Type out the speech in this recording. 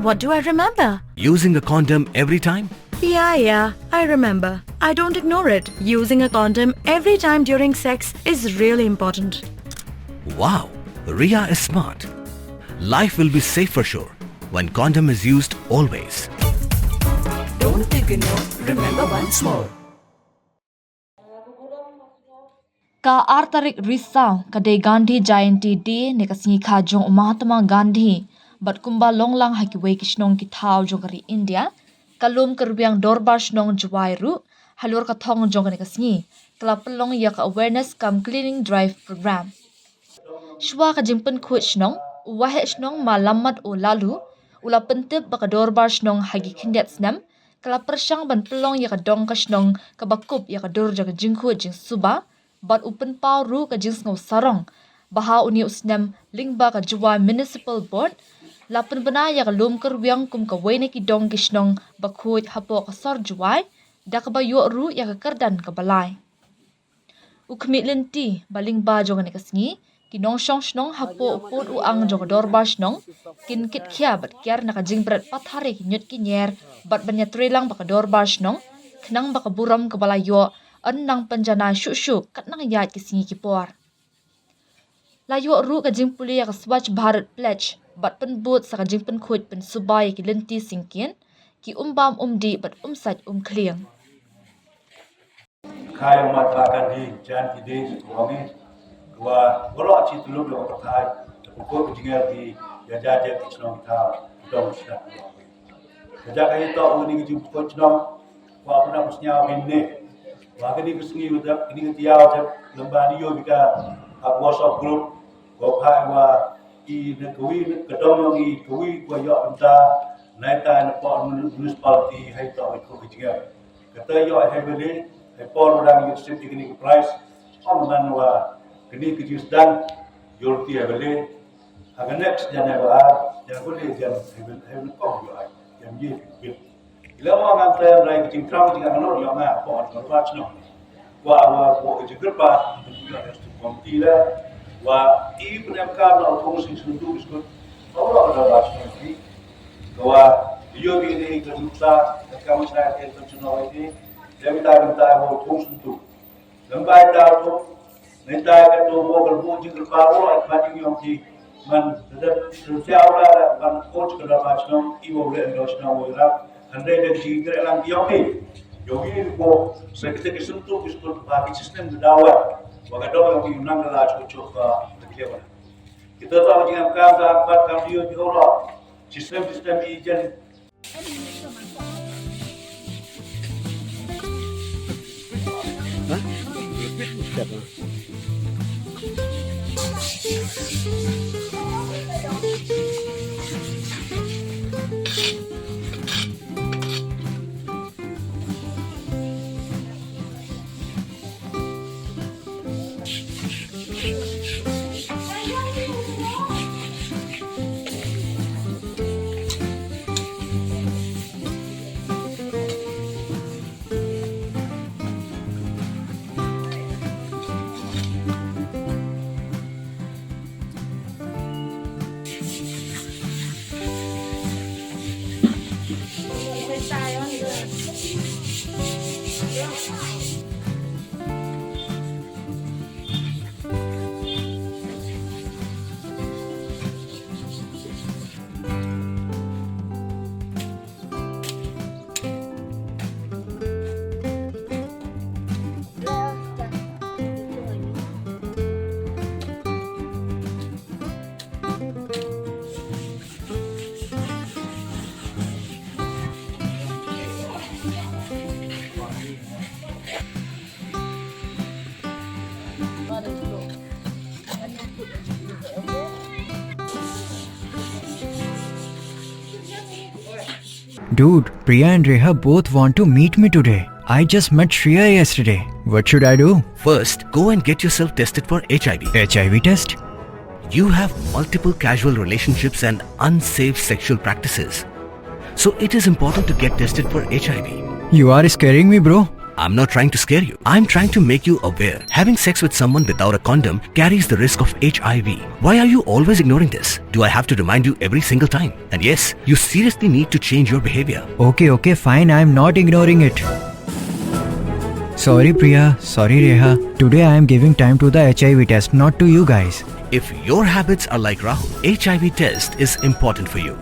What do I remember? Using a condom every time? Yeah, I remember. I don't ignore it. Using a condom every time during sex is really important. Wow, Ria is smart. Life will be safe for sure when condom is used always. Don't ignore, remember once more. Ka artarik risau kadai Gandhi Jayanti Day ne kasingi kajong Mahatma Gandhi bat kumba longlang hakiwe kishnong kitau jongari India kalum kerbiang Dorbar Shnong Loomkyrwiang halur kathong jongani kasingi kala pelong yak awareness kam cleaning drive program. Shwa ka jingpen kuit shnong wahe shnong malamat o lalu ula pentip baka Dorbar Shnong hagi kindet snam kala persyang ban pelong yak dong ka shnong kabakup yak dor jaga jingkuit jing suba bat upen pau ru ka jing ngau sarong baha uni usnam lingba ka Juwai Municipal Board lapen bena yak Loomkyrwiang kum ka wene ki dong kishnong bakhuid hapo ka sor Juwai da ka bayo ru yak kardan ka balai ukmit lenti baling ba jong ne kasngi kinong shong shnong hapo upod uang jong Dorbar Shnong kin kit khia bat kyar na ka jing brat pathare ki nyut ki nyer bat banya trelang baka Dorbar Shnong khnang baka buram ka balayo an nang panjana shu kat nang yat ki singi ki por layo ru ka jing puli ka Swachh Bharat pledge bat pen but sa ka jing pen khuid pen subai ki lenti singkin ki umbam umdi bat umsat kliang khai Mahatma Gandhi Jayanti Day kami wa golok ci tulung lo khai ko jingal di jaja kisnong ta dong sha jaja kai to ni ji ko chnong wa apna pusnya binne wa gani kusngi udah ini tiaw jab lembani yo bika WhatsApp group ko khai wa i ne kui ne kadong yo i kui ko yo anta nai ta ne po municipality hai to ko jingal kata yo hai bele hai por orang yo sip ini price on man wa kini kejus dan yurti abele aga next jana ba yang boleh jam hebben kong yo ai jam ye bit ila ma ngan tan rai kicing kram jing anor yo ma po on ba chno wa po kejus gerba juga harus komti la wa i punya kam na thong sing sundu biskut ora ada rasno ki wa yo bi ni keduta kam sa ke chno ini jam ta ho thong sundu lambai ta to Nita ka to mo gal mo jing ka ro at ba yung ti man da siao la man coach ka ba chno I wo le ndo chno wo ra hande de ji gre lang yo ni yo ni ko se ke ke sun to bis to ba ki system da wa wa ga do yung nang la chu ka de ke ba kita to jing ka ka ba ka yo jo ro system I jen Dude, Priya and Reha both want to meet me today. I just met Shreya yesterday. What should I do? First, go and get yourself tested for HIV. HIV test? You have multiple casual relationships and unsafe sexual practices. So it is important to get tested for HIV. You are scaring me, bro. I'm not trying to scare you. I'm trying to make you aware. Having sex with someone without a condom carries the risk of HIV. Why are you always ignoring this? Do I have to remind you every single time? And yes, you seriously need to change your behavior. Okay, fine. I'm not ignoring it. Sorry, Priya. Sorry, Reha. Today I am giving time to the HIV test, not to you guys. If your habits are like Rahul, HIV test is important for you.